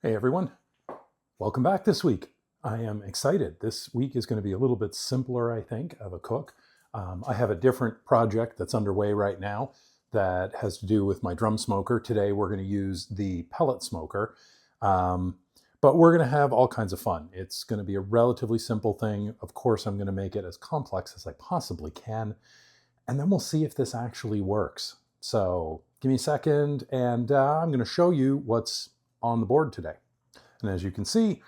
Hey everyone, welcome back this week. I am excited. This week is going to be a little bit simpler, I think, of a cook. I have a different project that's underway right now that has to do with my drum smoker. Today we're going to use the pellet smoker, but we're going to have all kinds of fun. It's going to be a relatively simple thing. Of course, I'm going to make it as complex as I possibly can, and then we'll see if this actually works. So give me a second, and I'm going to show you what's on the board today. And as you can see,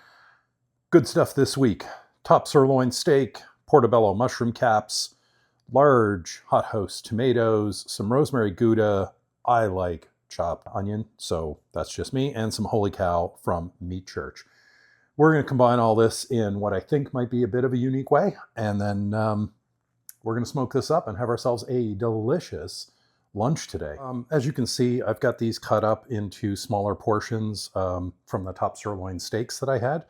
good stuff this week. Top sirloin steak, portobello mushroom caps, large hot house tomatoes, some rosemary Gouda. I like chopped onion, so that's just me, and some holy cow from Meat Church. We're going to combine all this in what I think might be a bit of a unique way, and then we're going to smoke this up and have ourselves a delicious lunch today. As you can see, I've got these cut up into smaller portions from the top sirloin steaks that I had.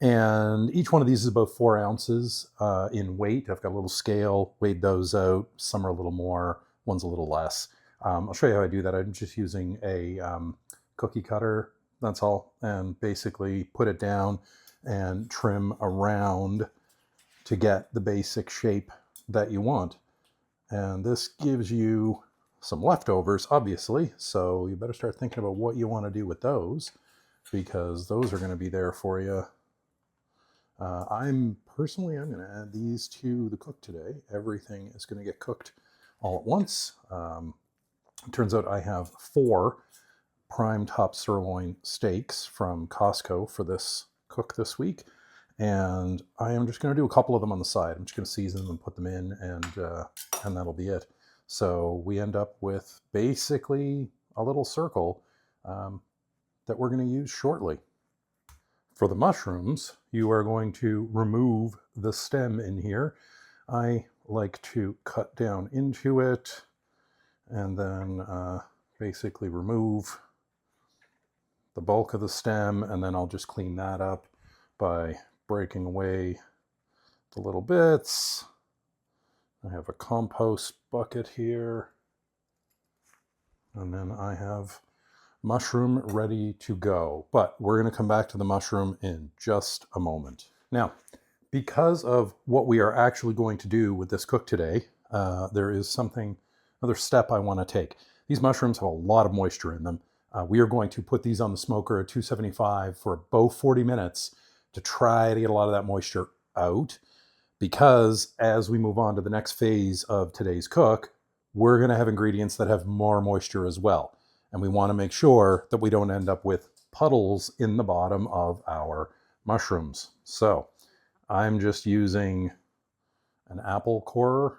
And each one of these is about 4 ounces in weight. I've got a little scale, weighed those out. Some are a little more, one's a little less. I'll show you how I do that. I'm just using a cookie cutter, that's all. And basically put it down and trim around to get the basic shape that you want. And this gives you some leftovers, obviously, so you better start thinking about what you want to do with those, because those are going to be there for you. I'm going to add these to the cook today. Everything is going to get cooked all at once. It turns out I have 4 prime top sirloin steaks from Costco for this cook this week, and I am just going to do a couple of them on the side. I'm just going to season them and put them in, and that'll be it. So we end up with basically a little circle that we're going to use shortly. For the mushrooms, you are going to remove the stem in here. I like to cut down into it and then basically remove the bulk of the stem, and then I'll just clean that up by breaking away the little bits. I have a compost bucket here, and then I have mushroom ready to go. But we're going to come back to the mushroom in just a moment. Now, because of what we are actually going to do with this cook today, there is another step I want to take. These mushrooms have a lot of moisture in them. We are going to put these on the smoker at 275 for about 40 minutes to try to get a lot of that moisture out. Because as we move on to the next phase of today's cook, we're going to have ingredients that have more moisture as well. And we want to make sure that we don't end up with puddles in the bottom of our mushrooms. So I'm just using an apple corer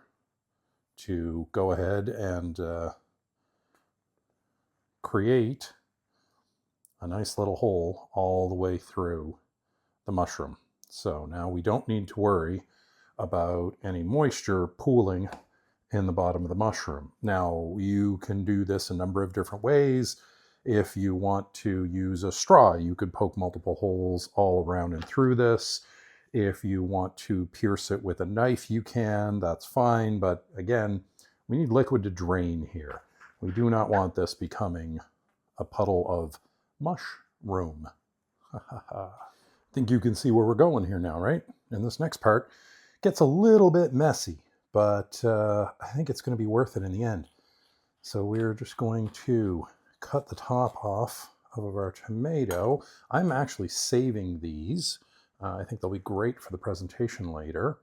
to go ahead and create a nice little hole all the way through the mushroom. So now we don't need to worry about any moisture pooling in the bottom of the mushroom. Now, you can do this a number of different ways. If you want to use a straw, you could poke multiple holes all around and through this. If you want to pierce it with a knife, you can, that's fine. But again, we need liquid to drain here. We do not want this becoming a puddle of mushroom. I think you can see where we're going here now, right? And this next part gets a little bit messy, but I think it's going to be worth it in the end. So we're just going to cut the top off of our tomato. I'm actually saving these. I think they'll be great for the presentation later.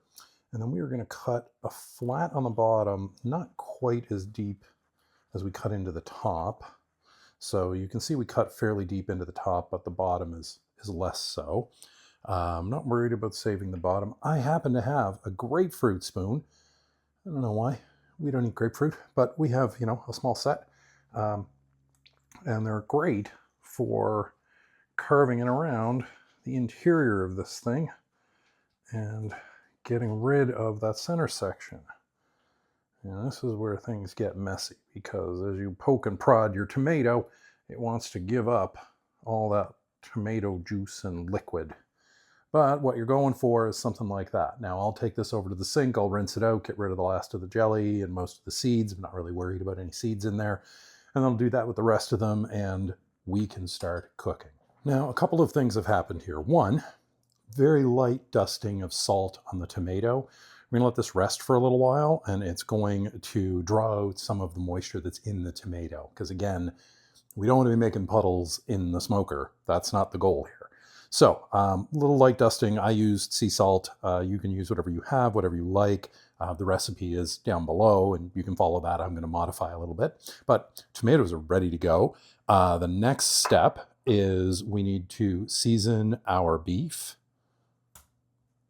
And then we are going to cut a flat on the bottom, not quite as deep as we cut into the top. So you can see we cut fairly deep into the top, but the bottom is less so. I'm not worried about saving the bottom. I happen to have a grapefruit spoon. I don't know why. We don't eat grapefruit, but we have, a small set. And they're great for carving it around the interior of this thing and getting rid of that center section. And this is where things get messy, because as you poke and prod your tomato, it wants to give up all that tomato juice and liquid. But what you're going for is something like that. Now I'll take this over to the sink, I'll rinse it out, get rid of the last of the jelly and most of the seeds. I'm not really worried about any seeds in there. And I'll do that with the rest of them, and we can start cooking. Now, a couple of things have happened here. One, very light dusting of salt on the tomato. We're going to let this rest for a little while, and it's going to draw out some of the moisture that's in the tomato. Because again, we don't want to be making puddles in the smoker. That's not the goal here. So a little light dusting. I used sea salt. You can use whatever you have, whatever you like. The recipe is down below, and you can follow that. I'm going to modify a little bit. But tomatoes are ready to go. The next step is we need to season our beef.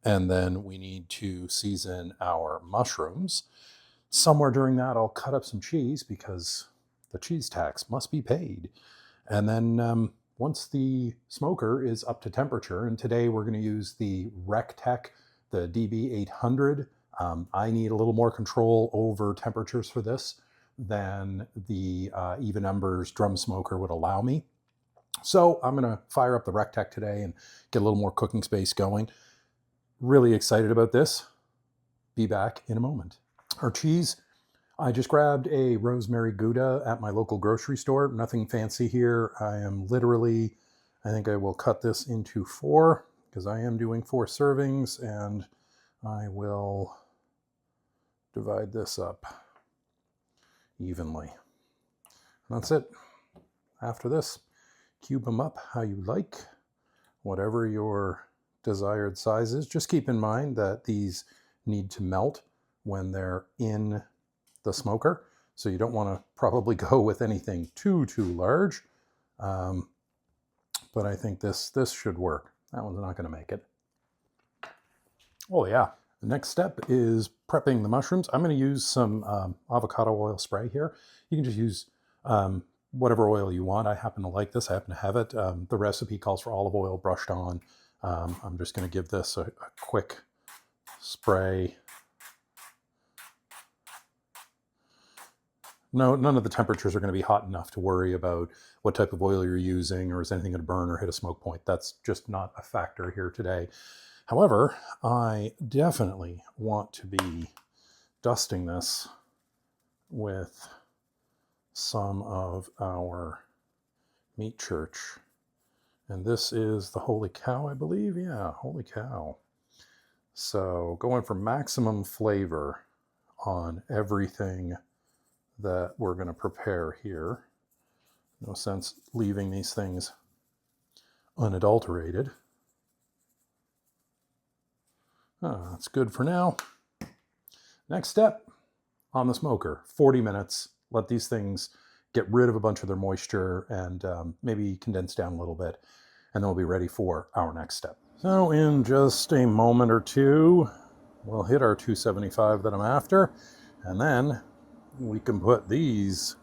And then we need to season our mushrooms. Somewhere during that, I'll cut up some cheese because the cheese tax must be paid. And then once the smoker is up to temperature, and today we're going to use the Recteq, the DB800. I need a little more control over temperatures for this than the Even Embers drum smoker would allow me. So I'm going to fire up the Recteq today and get a little more cooking space going. Really excited about this. Be back in a moment. Our cheese, I just grabbed a Rosemary Gouda at my local grocery store. Nothing fancy here. I am literally, I think I will cut this into 4 because I am doing 4 servings, and I will divide this up evenly. And that's it. After this, cube them up how you like, whatever your desired sizes. Just keep in mind that these need to melt when they're in the smoker, so you don't want to probably go with anything too large, but I think this should work. That one's not going to make it. Oh yeah, the next step is prepping the mushrooms. I'm going to use some avocado oil spray here. You can just use whatever oil you want. I happen to like this. I happen to have it. The recipe calls for olive oil brushed on. I'm just going to give this a quick spray. No, none of the temperatures are going to be hot enough to worry about what type of oil you're using or is anything going to burn or hit a smoke point. That's just not a factor here today. However, I definitely want to be dusting this with some of our meat church. And this is the Holy Cow, I believe. Yeah, Holy Cow. So going for maximum flavor on everything that we're going to prepare here. No sense leaving these things unadulterated. That's good for now. Next step on the smoker, 40 minutes. Let these things get rid of a bunch of their moisture and maybe condense down a little bit. And then we'll be ready for our next step. So in just a moment or two, we'll hit our 275 that I'm after. And then we can put these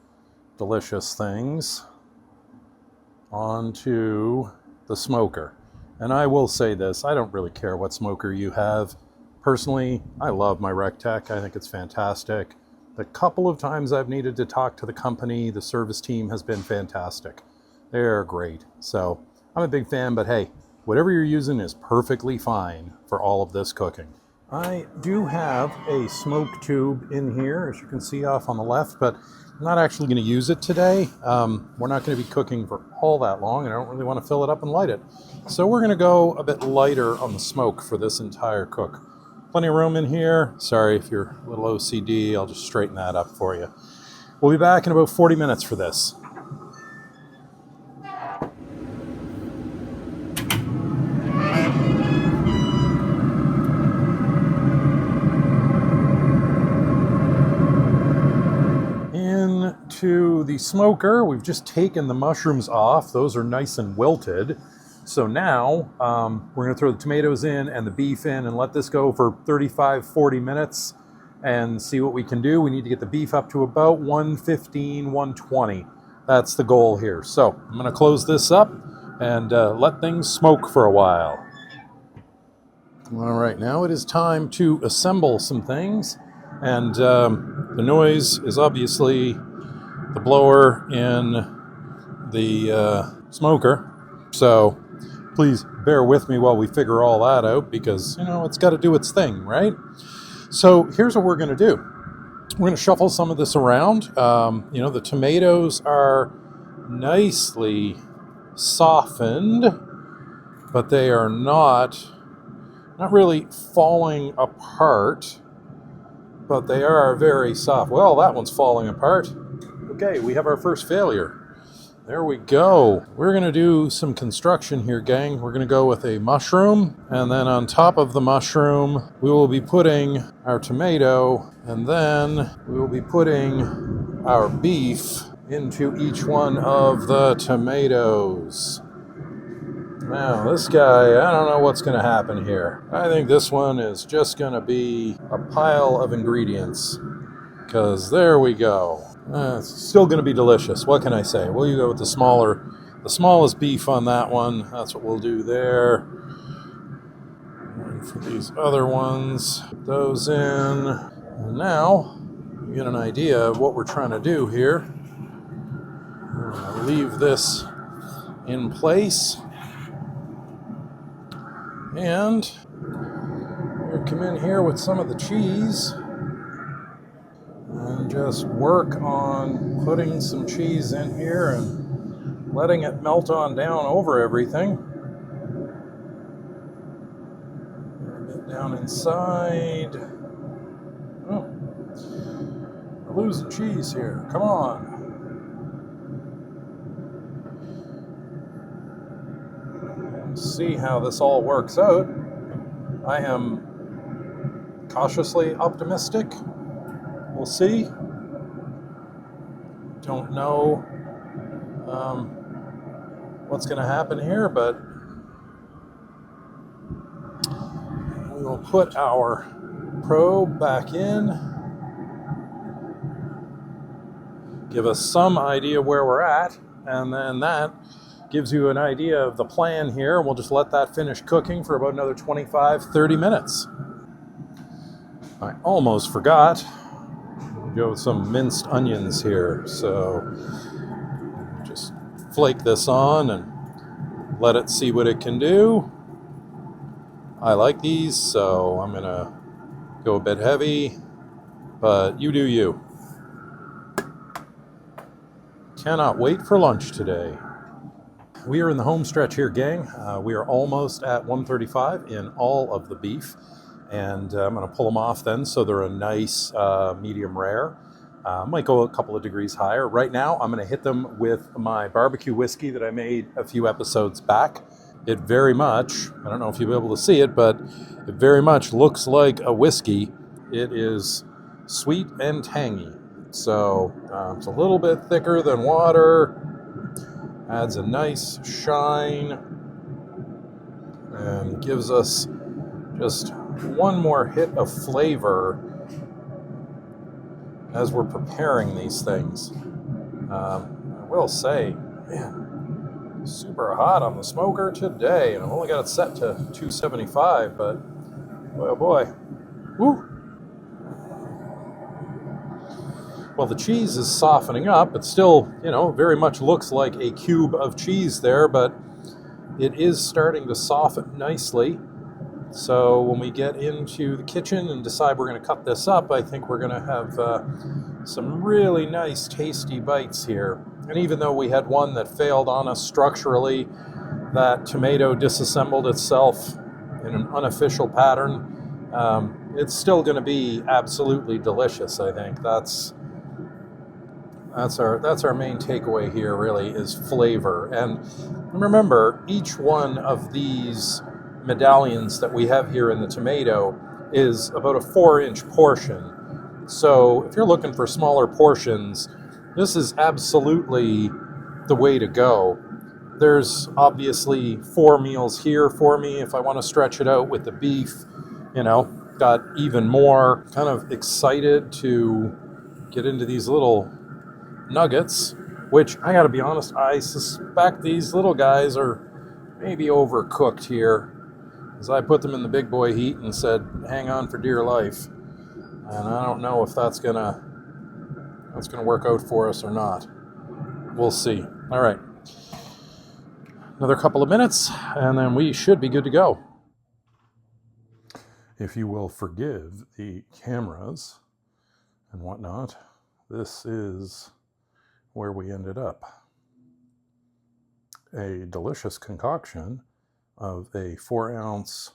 delicious things onto the smoker. And I will say this, I don't really care what smoker you have. Personally, I love my Recteq. I think it's fantastic. The couple of times I've needed to talk to the company, the service team has been fantastic. They're great. So I'm a big fan, but hey, whatever you're using is perfectly fine for all of this cooking. I do have a smoke tube in here, as you can see off on the left, but I'm not actually going to use it today. We're not going to be cooking for all that long, and I don't really want to fill it up and light it. So we're going to go a bit lighter on the smoke for this entire cook. Plenty of room in here. Sorry if you're a little OCD, I'll just straighten that up for you. We'll be back in about 40 minutes for this. Into the smoker, we've just taken the mushrooms off. Those are nice and wilted. So now we're going to throw the tomatoes in and the beef in and let this go for 35-40 minutes and see what we can do. We need to get the beef up to about 115, 120. That's the goal here. So I'm going to close this up and let things smoke for a while. All right, now it is time to assemble some things. And the noise is obviously the blower in the smoker. So please bear with me while we figure all that out because, you know, it's got to do its thing, right? So here's what we're going to do. We're going to shuffle some of this around. You know, the tomatoes are nicely softened, but they are not really falling apart, but they are very soft. Well, that one's falling apart. Okay, we have our first failure. There we go. We're going to do some construction here, gang. We're going to go with a mushroom, and then on top of the mushroom, we will be putting our tomato, and then we will be putting our beef into each one of the tomatoes. Now, this guy, I don't know what's going to happen here. I think this one is just going to be a pile of ingredients, because there we go. It's still going to be delicious. What can I say? Well, you go with the smallest beef on that one. That's what we'll do there. And for these other ones, put those in. And now, you get an idea of what we're trying to do here. We're going to leave this in place. And we'll come in here with some of the cheese. And just work on putting some cheese in here and letting it melt on down over everything. A bit down inside. Oh, we're losing cheese here. Come on. Let's see how this all works out. I am cautiously optimistic. We'll see. Don't know what's going to happen here, but we will put our probe back in. Give us some idea where we're at, and then that gives you an idea of the plan here. We'll just let that finish cooking for about another 25-30 minutes. I almost forgot. Go with some minced onions here, so just flake this on and let it see what it can do. I like these, so I'm gonna go a bit heavy, but you do you. Cannot wait for lunch today. We are in the home stretch here, gang. We are almost at 135 in all of the beef. And I'm going to pull them off then so they're a nice medium rare. Might go a couple of degrees higher. Right now, I'm going to hit them with my barbecue whiskey that I made a few episodes back. It very much, I don't know if you'll be able to see it, but it very much looks like a whiskey. It is sweet and tangy. So it's a little bit thicker than water. Adds a nice shine and gives us just one more hit of flavor as we're preparing these things. I will say, man, super hot on the smoker today, and I've only got it set to 275, but boy, oh boy. Woo! Well, the cheese is softening up. It still, very much looks like a cube of cheese there, but it is starting to soften nicely. So when we get into the kitchen and decide we're going to cut this up, I think we're going to have some really nice, tasty bites here. And even though we had one that failed on us structurally, that tomato disassembled itself in an unofficial pattern, it's still going to be absolutely delicious, I think. That's our main takeaway here, really, is flavor. And remember, each one of these medallions that we have here in the tomato is about a 4-inch portion. So if you're looking for smaller portions, this is absolutely the way to go. There's obviously 4 meals here for me. If I want to stretch it out with the beef, got even more. Kind of excited to get into these little nuggets, which I gotta be honest, I suspect these little guys are maybe overcooked here, as I put them in the big boy heat and said, hang on for dear life. And I don't know if that's gonna work out for us or not. We'll see. All right. Another couple of minutes, and then we should be good to go. If you will forgive the cameras and whatnot, this is where we ended up. a delicious concoction of a 4-ounce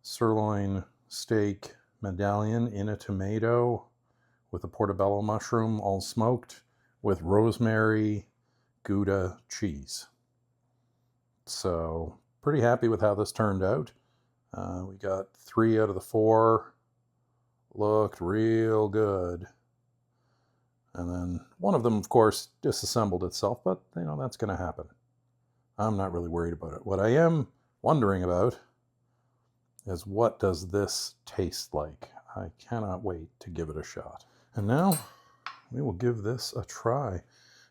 sirloin steak medallion in a tomato with a portobello mushroom, all smoked, with rosemary Gouda cheese. So pretty happy with how this turned out. We got 3 out of the 4. Looked real good. And then one of them, of course, disassembled itself, but you know, that's going to happen. I'm not really worried about it. What I am wondering about is, what does this taste like? I cannot wait to give it a shot. And now we will give this a try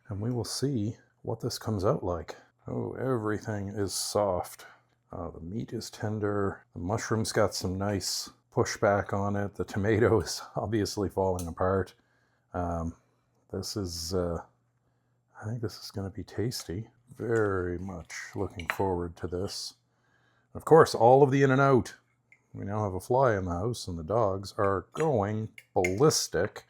and we will see what this comes out like. Oh, everything is soft. The meat is tender. The mushroom's got some nice pushback on it. The tomato is obviously falling apart. This is, I think this is going to be tasty. Very much looking forward to this. Of course, all of the in and out. We now have a fly in the house and the dogs are going ballistic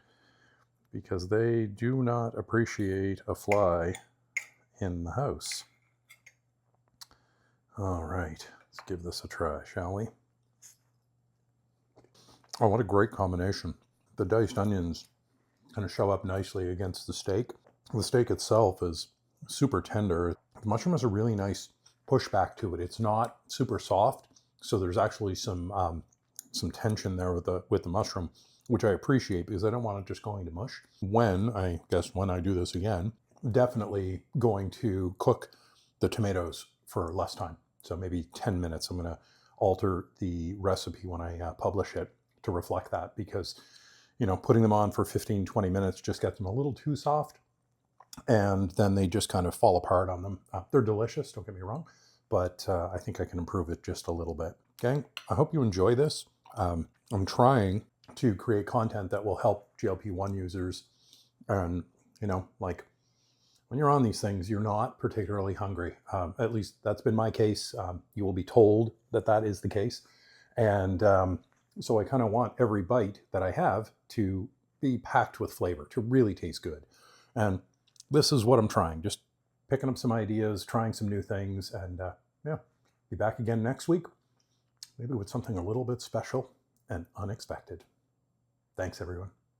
because they do not appreciate a fly in the house. All right, let's give this a try, shall we? Oh, what a great combination. The diced onions kind of show up nicely against the steak. The steak itself is super tender. The mushroom has a really nice pushback to it. It's not super soft, so there's actually some tension there with the mushroom, which I appreciate because I don't want it just going to mush. When I do this again, definitely going to cook the tomatoes for less time. So maybe 10 minutes. I'm going to alter the recipe when I publish it to reflect that, because, you know, putting them on for 15, 20 minutes just gets them a little too soft, and then they just kind of fall apart on them. They're delicious, don't get me wrong, but I think I can improve it just a little bit. Okay, I hope you enjoy this. I'm trying to create content that will help GLP-1 users, and, you know, like, when you're on these things, you're not particularly hungry. At least that's been my case. You will be told that that is the case. And so I kind of want every bite that I have to be packed with flavor, to really taste good. And this is what I'm trying, just picking up some ideas, trying some new things, and yeah, be back again next week, maybe with something a little bit special and unexpected. Thanks, everyone.